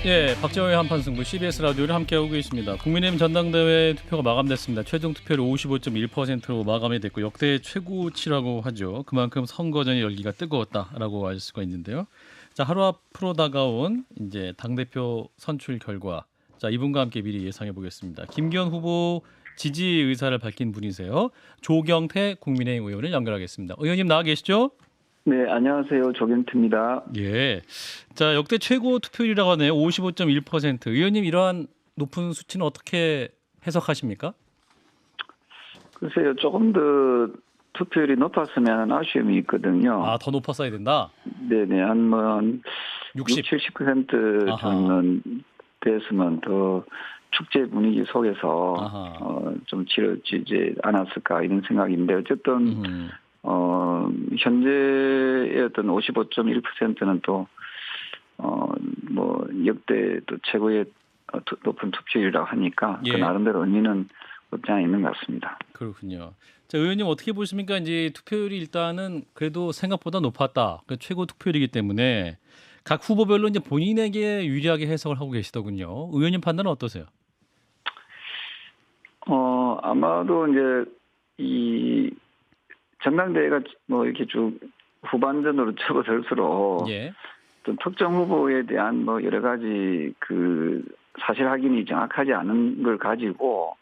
예, 박정호의 한판승부 CBS 라디오를 함께하고 계십니다. 국민의힘 전당대회 투표가 마감됐습니다. 최종 투표율 55.1%로 마감이 됐고 역대 최고치라고 하죠. 그만큼 선거전의 열기가 뜨거웠다라고 알 수가 있는데요. 자, 하루 앞으로 다가온 이제 당대표 선출 결과, 자, 이분과 함께 미리 예상해 보겠습니다. 김기현 후보 지지 의사를 밝힌 분이세요. 조경태 국민의힘 의원을 연결하겠습니다. 의원님 나와 계시죠? 네, 안녕하세요. 조경태입니다. 예. 자, 역대 최고 투표율이라고 하네요. 55.1%. 의원님 이러한 높은 수치는 어떻게 해석하십니까? 글쎄요, 조금 더 투표율이 높았으면 아쉬움이 있거든요. 아, 더 높았어야 된다. 네네, 한 60. 70% 아하. 정도는 됐으면 더 축제 분위기 속에서 아하. 좀 치러지지 않았을까 이런 생각인데 어쨌든 현재의 어떤 55.1%는 또 역대 또 최고의 높은 투표율이라고 하니까 예. 그 나름대로 의미는 없지 않아 있는 것 같습니다. 그렇군요. 자, 의원님 어떻게 보십니까? 이제 투표율이 일단은 그래도 생각보다 높았다. 그 최고 투표율이기 때문에 각 후보별로 이제 본인에게 유리하게 해석을 하고 계시더군요. 의원님 판단은 어떠세요? 아마도 이제 이 전당대회가 뭐 이렇게 쭉 후반전으로 접어들수록 예. 좀 특정 후보에 대한 뭐 여러 가지 그 사실 확인이 정확하지 않은 걸 가지고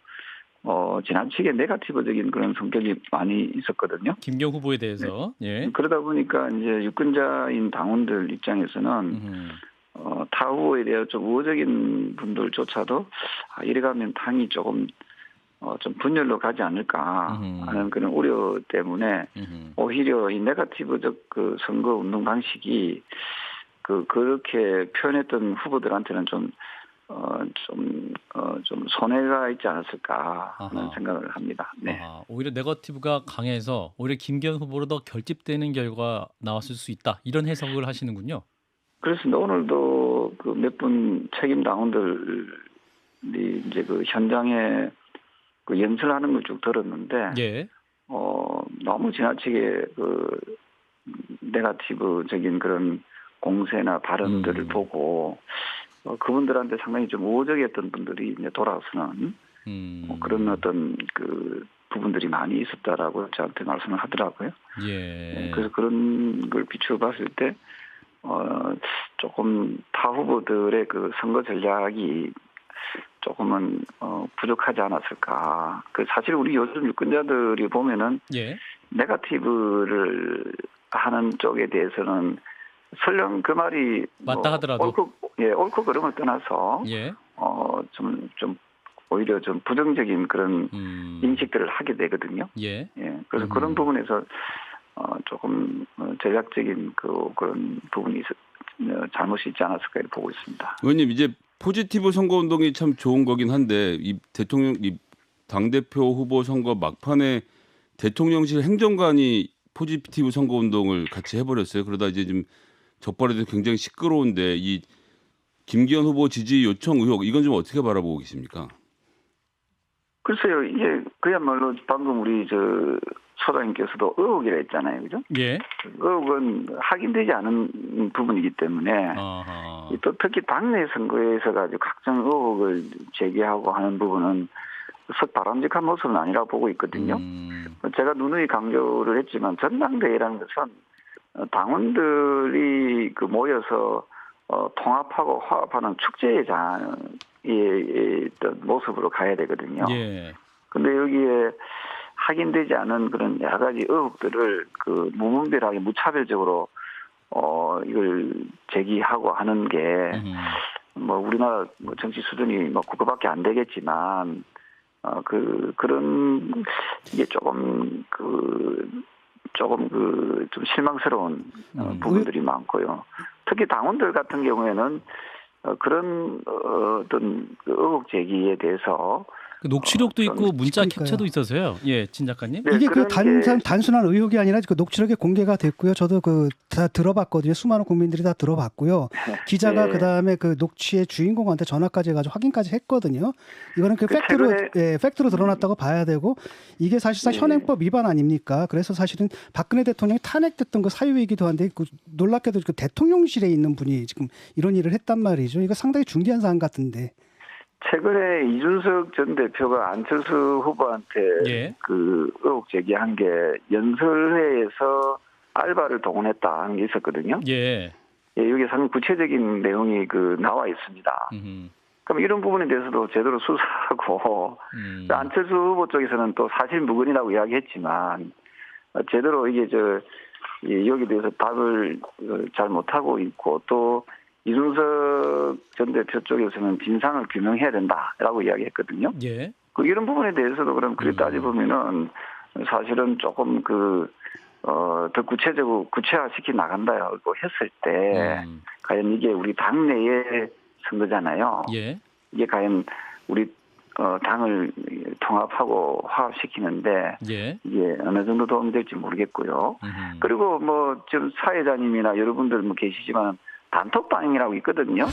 지나치게 네거티브적인 그런 성격이 많이 있었거든요. 김경 후보에 대해서. 예. 그러다 보니까 이제 유권자인 당원들 입장에서는 타 후보에 대해 좀 우호적인 분들조차도 이래가면 당이 조금 좀 분열로 가지 않을까 하는 그런 우려 때문에 오히려 이 네거티브적 그 선거 운동 방식이 그렇게 표현했던 후보들한테는 좀 손해가 있지 않았을까 하는 아하. 생각을 합니다. 네. 아하, 오히려 네거티브가 강해서 오히려 김기현 후보로 더 결집되는 결과 나왔을 수 있다. 이런 해석을 하시는군요. 그렇습니다. 오늘도 그 몇 분 책임 당원들이 이제 그 현장에 그 연설하는 걸 쭉 들었는데, 예. 너무 지나치게 그 네거티브적인 그런 공세나 발언들을 보고 그분들한테 상당히 좀 우호적이었던 분들이 이제 돌아서는 그런 어떤 그 부분들이 많이 있었다라고 저한테 말씀을 하더라고요. 예. 그래서 그런 걸 비추어 봤을 때 조금 타 후보들의 그 선거 전략이 조금은 부족하지 않았을까. 그 사실 우리 요즘 유권자들이 보면은 예. 네거티브를 하는 쪽에 대해서는 설령 그 말이 맞다 하더라도 옳고 그름을 떠나서 예. 좀 오히려 좀 부정적인 그런 인식들을 하게 되거든요. 예. 그래서 그런 부분에서 조금 전략적인 그런 부분이 잘못이 있지 않았을까 보고 있습니다. 의원님 이제 포지티브 선거 운동이 참 좋은 거긴 한데 이 당대표 후보 선거 막판에 대통령실 행정관이 포지티브 선거 운동을 같이 해버렸어요. 그러다 이제 좀 적발해서 굉장히 시끄러운데 이 김기현 후보 지지 요청 의혹 이건 좀 어떻게 바라보고 계십니까? 글쎄요, 이게 그야말로 방금 우리 소장님께서도 의혹이라 했잖아요, 그죠? 예. 의혹은 확인되지 않은 부분이기 때문에 아하. 또 특히 당내 선거에서 가지고 각종 의혹을 제기하고 하는 부분은 썩 바람직한 모습은 아니라고 보고 있거든요. 제가 누누이 강조를 했지만 전당대회라는 것은 당원들이 그 모여서 통합하고 화합하는 축제의 어떤 모습으로 가야 되거든요. 예. 근데 여기에 확인되지 않은 그런 여러 가지 의혹들을 그 무분별하게 무차별적으로 이걸 제기하고 하는 게 뭐 우리나라 정치 수준이 뭐 그거밖에 안 되겠지만 그런 이게 조금 좀 실망스러운 부분들이 많고요. 특히 당원들 같은 경우에는 그런 어떤 의혹 제기에 대해서 그 녹취록도 있고 문자 그러니까요. 캡처도 있어서요. 예, 진 작가님. 네, 이게 그 그런 게- 단순한 의혹이 아니라 그 녹취록에 공개가 됐고요. 저도 그 다 들어봤거든요. 수많은 국민들이 다 들어봤고요. 기자가 네. 그다음에 그 녹취의 주인공한테 전화까지 해가지고 확인까지 했거든요. 이거는 그 그 팩트로 최근에- 팩트로 드러났다고 봐야 되고 이게 사실상 네. 현행법 위반 아닙니까? 그래서 사실은 박근혜 대통령이 탄핵됐던 그 사유이기도 한데 그 놀랍게도 그 대통령실에 있는 분이 지금 이런 일을 했단 말이죠. 이거 상당히 중대한 사안 같은데. 최근에 이준석 전 대표가 안철수 후보한테 예. 그 의혹 제기한 게 연설회에서 알바를 동원했다 하는 게 있었거든요. 예. 예, 여기 상당히 구체적인 내용이 그 나와 있습니다. 그럼 이런 부분에 대해서도 제대로 수사하고 안철수 후보 쪽에서는 또 사실 무근이라고 이야기했지만 제대로 이게 여기 대해서 답을 잘 못하고 있고 또 이준석 전 대표 쪽에서는 진상을 규명해야 된다라고 이야기했거든요. 예. 그 이런 부분에 대해서도 그럼 그래 따져보면은 사실은 조금 더 구체화시키 나간다고 했을 때 과연 이게 우리 당내의 선거잖아요. 예. 이게 과연 우리 당을 통합하고 화합시키는데 예. 이게 어느 정도 도움이 될지 모르겠고요. 그리고 뭐 지금 사회자님이나 여러분들 뭐 계시지만 단톡방이라고 있거든요.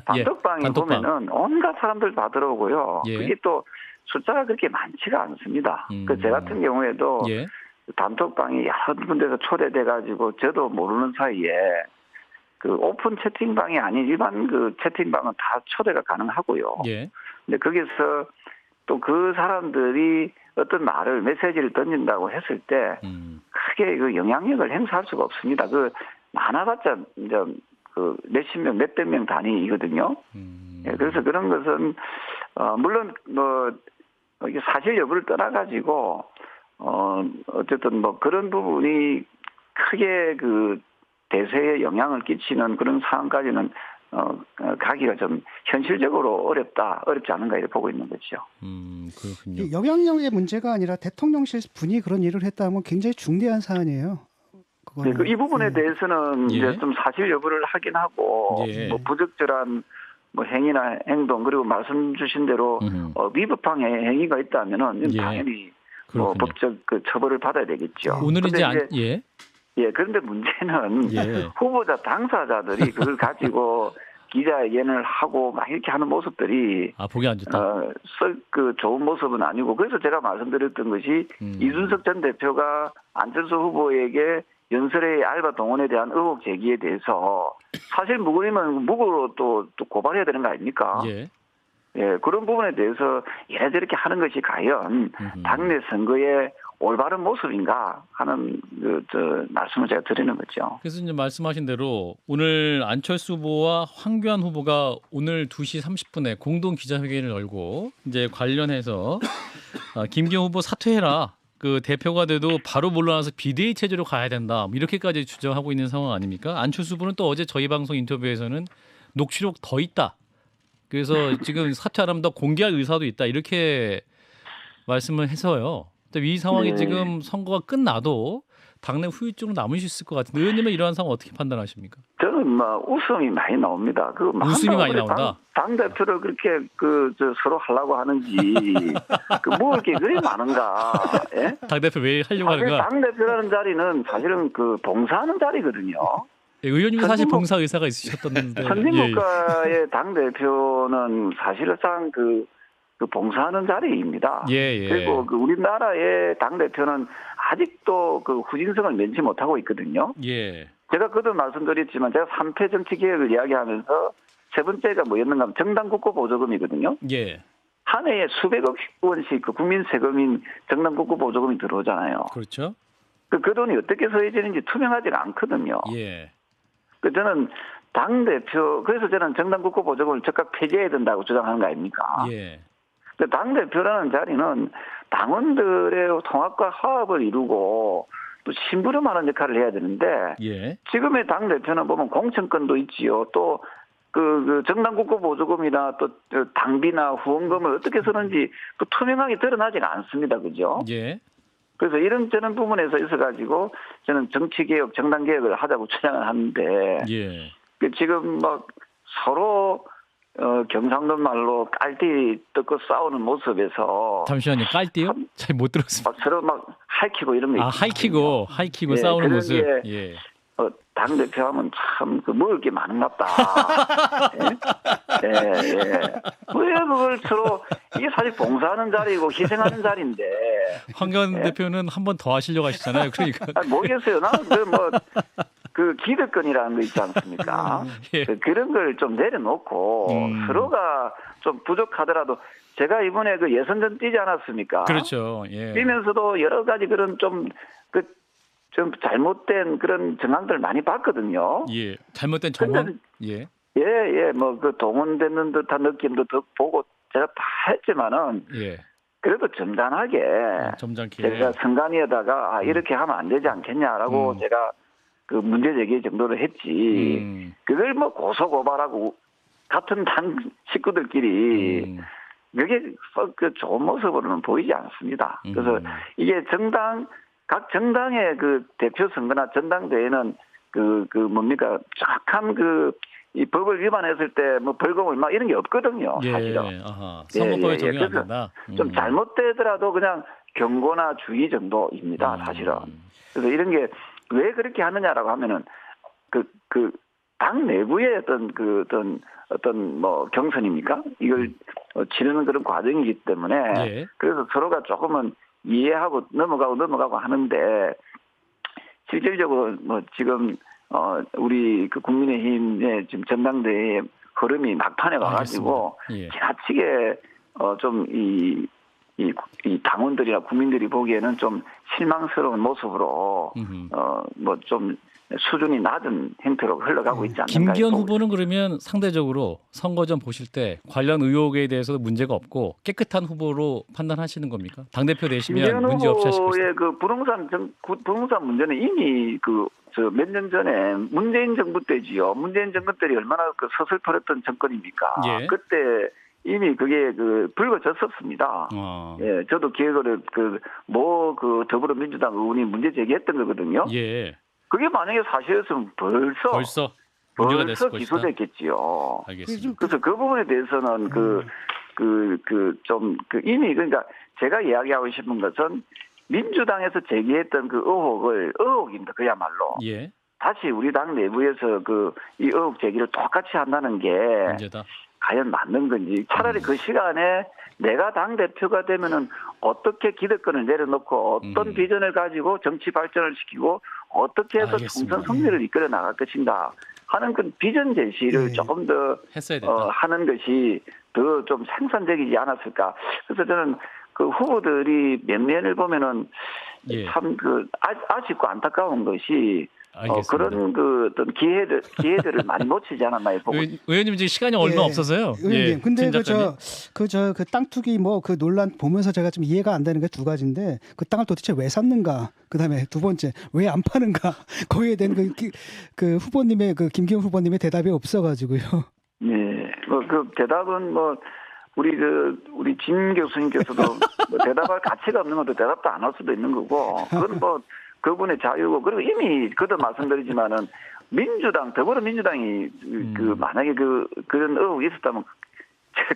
단톡방에 단톡방. 보면은 온갖 사람들 다 들어오고요. 예. 그게 또 숫자가 그렇게 많지가 않습니다. 제 같은 경우에도 예. 단톡방이 여러 군데서 초대돼가지고 저도 모르는 사이에 그 오픈 채팅방이 아닌 일반 그 채팅방은 다 초대가 가능하고요. 예. 근데 거기서 또 그 사람들이 어떤 말을 메시지를 던진다고 했을 때 크게 그 영향력을 행사할 수가 없습니다. 그 많아봤자 이제 그 몇십 명, 몇백 명 단위이거든요. 예, 그래서 그런 것은 물론 뭐 이게 사실 여부를 떠나가지고 어쨌든 뭐 그런 부분이 크게 그 대세에 영향을 끼치는 그런 상황까지는 가기가 좀 현실적으로 어렵지 않은가 이렇게 보고 있는 거죠. 그렇군요. 이 영향력의 문제가 아니라 대통령실 분이 그런 일을 했다면 굉장히 중대한 사안이에요. 네, 이 부분에 대해서는 예. 이제 좀 사실 여부를 확인하고 예. 뭐 부적절한 뭐 행위나 행동 그리고 말씀 주신 대로 위법한 행위가 있다면은 이건 예. 당연히 뭐 그렇군요. 법적 그 처벌을 받아야 되겠죠. 오늘은 근데 이제 예, 그런데 문제는 예. 후보자 당사자들이 그걸 가지고 기자회견을 하고 막 이렇게 하는 모습들이 보기 안 좋다. 그 좋은 모습은 아니고 그래서 제가 말씀드렸던 것이 이준석 전 대표가 안철수 후보에게 연설의 알바 동원에 대한 의혹 제기에 대해서 사실 무근이면 무고로 또 고발해야 되는 거 아닙니까? 예. 예, 그런 부분에 대해서 이렇게 하는 것이 과연 당내 선거의 올바른 모습인가 하는 말씀을 제가 드리는 거죠. 그래서 이제 말씀하신 대로 오늘 안철수 후보와 황교안 후보가 오늘 2시 30분에 공동 기자회견을 열고 이제 관련해서 김기현 후보 사퇴해라. 그 대표가 돼도 바로 물러나서 비대위 체제로 가야 된다. 뭐 이렇게까지 주장하고 있는 상황 아닙니까? 안철수 후보는 또 어제 저희 방송 인터뷰에서는 녹취록 더 있다. 그래서 지금 사퇴 안 하면 더 공개할 의사도 있다. 이렇게 말씀을 해서요. 이 상황이 네. 지금 선거가 끝나도 당내 후유증으로 남을 수 있을 것 같은데 의원님은 이러한 상황 어떻게 판단하십니까? 저는 웃음이 많이 나옵니다. 웃음이 많이 나온다. 당 대표를 그렇게 서로 하려고 하는지 뭐 이렇게 그리 많은가? 예? 당 대표 왜 하려고 사실 하는가? 당 대표라는 자리는 사실은 그 봉사하는 자리거든요. 예, 의원님도 사실 봉사 의사가 있으셨던데. 선진국가의 당 대표는 사실상 그 봉사하는 자리입니다. 예. 그리고 그 우리나라의 당 대표는 아직도 그 후진성을 면치 못하고 있거든요. 예. 제가 그도 말씀드렸지만 제가 3패 정치 개혁을 이야기하면서 세 번째가 뭐였는가 하면 정당 국고 보조금이거든요. 예. 한 해에 수백억 원씩 그 국민 세금인 정당 국고 보조금이 들어오잖아요. 그렇죠. 그 돈이 어떻게 써지는지 투명하지가 않거든요. 예. 그 저는 당 대표 그래서 저는 정당 국고 보조금을 즉각 폐지해야 된다고 주장하는 거 아닙니까? 예. 당 대표라는 자리는 당원들의 통합과 화합을 이루고 또 심부름하는 역할을 해야 되는데 예. 지금의 당 대표는 보면 공천권도 있지요. 또 그 정당 국고 보조금이나 또 당비나 후원금을 어떻게 쓰는지 또 투명하게 드러나지가 않습니다. 그죠? 예. 그래서 이런 저런 부분에서 있어가지고 저는 정치 개혁, 정당 개혁을 하자고 주장을 하는데 예. 지금 막 서로 경상도 말로 깔띠 뜯고 싸우는 모습에서 잠시만요. 깔띠요? 잘 못 들었습니다. 막 서로 막 할퀴고 이런 거 아, 하이키고 예, 싸우는 그런 모습. 게 예. 당 대표하면 참 그 먹을 게 많은갑다. 예, 예. 왜 그걸 서로 이게 사실 봉사하는 자리고 희생하는 자리인데. 황교안 예. 대표는 한 번 더 하시려고 하시잖아요. 그러니까 모르겠어요. 나는 그 기득권이라는 거 있지 않습니까? 예. 그런 걸 좀 내려놓고 서로가 좀 부족하더라도 제가 이번에 그 예선전 뛰지 않았습니까? 그렇죠. 예. 뛰면서도 여러 가지 그런 좀 잘못된 그런 정황들 많이 봤거든요. 예. 잘못된 정황. 근데 예. 예, 뭐 그 동원되는 듯한 느낌도 더 보고 제가 다 했지만은 예. 그래도 점잖하게 점잖게. 제가 선관위에다가 이렇게 하면 안 되지 않겠냐라고 제가 그 문제 제기 정도를 했지. 그걸 뭐 고소 고발하고 같은 당 식구들끼리 그게 그 좋은 모습으로는 보이지 않습니다. 그래서 이게 각 정당의 그 대표 선거나 전당대회는 뭡니까 정확한 이 법을 위반했을 때 뭐 벌금 얼마 이런 게 없거든요. 예. 사실은. 아하. 선거법에 적용 안 그래서 된다. 좀 잘못되더라도 그냥 경고나 주의 정도입니다. 사실은. 그래서 이런 게 왜 그렇게 하느냐라고 하면은 당 내부의 어떤 뭐 경선입니까? 이걸 치르는 그런 과정이기 때문에 예. 그래서 서로가 조금은 이해하고 넘어가고 하는데 실질적으로 뭐 지금 우리 그 국민의힘의 지금 전당대회 흐름이 막판에 와가지고 예. 지나치게 좀 이 당원들이나 국민들이 보기에는 좀 실망스러운 모습으로 뭐 좀 수준이 낮은 행태로 흘러가고 있지 않는가. 김기현 후보는 그러면 상대적으로 선거 전 보실 때 관련 의혹에 대해서도 문제가 없고 깨끗한 후보로 판단하시는 겁니까? 당 대표 되시면 문제 없이 하실 것이다. 김기현 후보의 그 부동산 문제는 이미 몇 년 전에 문재인 정부 때지요. 문재인 정부 때이 얼마나 그 서슬퍼렸던 정권입니까? 예. 그때 이미 그게 불거졌었습니다. 예, 저도 기획을 더불어민주당 의원이 문제 제기했던 거거든요. 예. 그게 만약에 사실이었으면 벌써 문제가 됐을 것이다. 기소됐겠지요. 알겠습니다. 그래서 그 부분에 대해서는 이미 그러니까 제가 이야기하고 싶은 것은 민주당에서 제기했던 그 의혹입니다. 그야말로. 예. 다시 우리 당 내부에서 이 의혹 제기를 똑같이 한다는 게 문제다. 과연 맞는 건지 차라리 그 시간에 내가 당대표가 되면은 어떻게 기득권을 내려놓고 어떤 비전을 가지고 정치 발전을 시키고 어떻게 해서 알겠습니다. 총선 승리를 이끌어 나갈 것인가 하는 그 비전 제시를 조금 더 했어야 된다. 하는 것이 더 좀 생산적이지 않았을까. 그래서 저는 그 후보들이 면면을 보면은 예. 참 아쉽고 안타까운 것이 알겠습니다. 그런 어떤 기회들을 많이 놓치지 않았나 보고. 의원님 지금 시간이 얼마 없어서요. 의원님, 근데 진 작가님. 그 땅 투기 그 논란 보면서 제가 좀 이해가 안 되는 게 두 가지인데 그 땅을 도대체 왜 샀는가? 그다음에 두 번째 왜 안 파는가? 거기에 대한 그 후보님의 김기현 후보님의 대답이 없어가지고요. 네, 그 대답은 우리 진 교수님께서도 대답할 가치가 없는 것도 대답도 안 할 수도 있는 거고 그건 그분의 자유고 그리고 이미 그도 말씀드리지만은 더불어민주당이 만약에 그런 의혹이 있었다면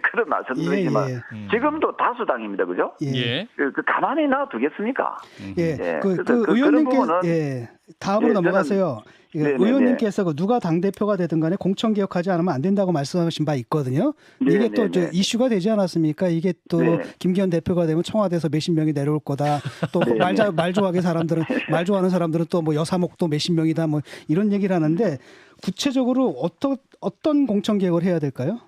그도 말씀드리지만 지금도 다수당입니다, 그죠? 예. 가만히 놔두겠습니까? 예. 그래서 의원님께서 다음으로 넘어가세요. 네네네. 의원님께서 누가 당 대표가 되든 간에 공천 개혁하지 않으면 안 된다고 말씀하신 바 있거든요. 이게 또 이슈가 되지 않았습니까? 이게 또 김기현 대표가 되면 청와대에서 몇십 명이 내려올 거다. 또 말 좋아하는 사람들은 또 뭐 여사목도 몇십 명이다. 뭐 이런 얘기를 하는데 구체적으로 어떤 공천 개혁을 해야 될까요?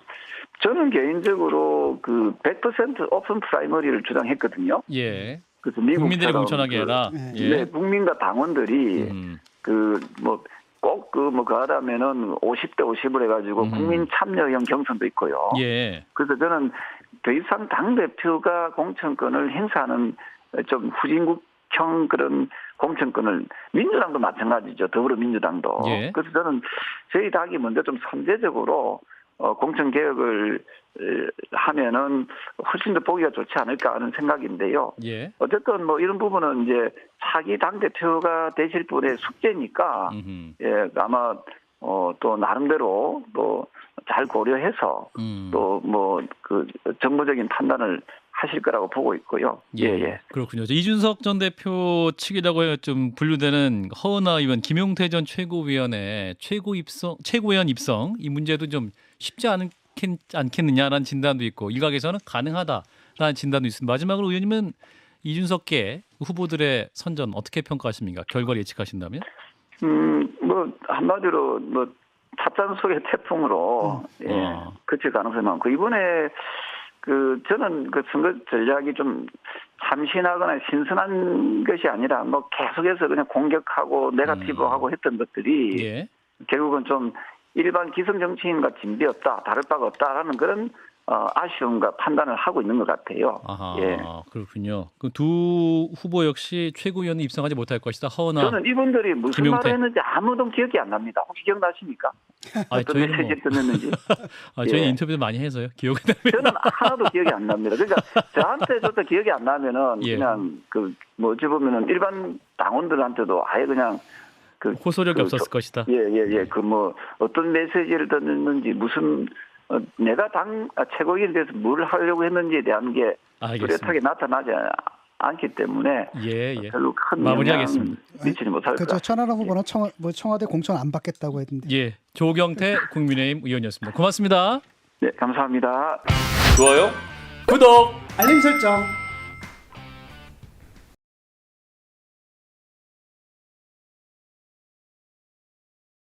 저는 개인적으로 100% 오픈 프라이머리를 주장했거든요. 예. 그래서 국민들이 공천하게 해라. 네, 국민과 당원들이 하다면은 50대 50을 해가지고 국민 참여형 경선도 있고요. 예. 그래서 저는 더 이상 당 대표가 공천권을 행사하는 좀 후진국형 그런 공천권을 민주당도 마찬가지죠. 더불어민주당도. 예. 그래서 저는 저희 당이 먼저 좀 선제적으로 공천 개혁을 하면은 훨씬 더 보기가 좋지 않을까 하는 생각인데요. 예. 어쨌든 이런 부분은 이제 차기 당 대표가 되실 분의 숙제니까 예, 아마 또 나름대로 또 잘 고려해서 또 뭐 그 정무적인 판단을 하실 거라고 보고 있고요. 예. 그렇군요. 이준석 전 대표 측이라고 좀 분류되는 허은하 의원, 김용태 전 최고위원의 최고위원 입성 이 문제도 좀 쉽지 않겠느냐라는 진단도 있고 일각에서는 가능하다라는 진단도 있습니다. 마지막으로 의원님은 이준석계 후보들의 선전 어떻게 평가하십니까? 결과를 예측하신다면? 뭐 한마디로 뭐 찻잔 속의 태풍으로 그칠 가능성이 많고 이번에 저는 그 선거 전략이 좀 참신하거나 신선한 것이 아니라 뭐 계속해서 그냥 공격하고 네거티브하고 했던 것들이 결국은 좀 일반 기성 정치인과 진비 없다, 다를 바가 없다라는 그런 아쉬움과 판단을 하고 있는 것 같아요. 그렇군요. 그 두 후보 역시 최고위원에 입성하지 못할 것이다. 허은하. 저는 이분들이 무슨 김용태. 말을 했는지 아무도 기억이 안 납니다. 혹시 기억나십니까? 어떤 메시지를 듣는지. 저희 인터뷰도 많이 해서요. 기억이 나면. 저는 하나도 기억이 안 납니다. 그러니까 저한테조차 기억이 안 나면은 그냥 어찌 보면은 일반 당원들한테도 아예 그냥 호소력이 없었을 것이다. 그 뭐 어떤 메시지를 듣는지 무슨 내가 당 최고위원에 대해서 뭘 하려고 했는지에 대한 게 뚜렷하게 나타나지 않기 때문에 별로 큰 마무리하겠습니다. 영향을 미치지 못할 것 같습니다. 천하람 후보는 청와대 공천 안 받겠다고 했는데. 조경태 국민의힘 의원이었습니다. 고맙습니다. 네, 감사합니다. 좋아요. 구독. 알림 설정.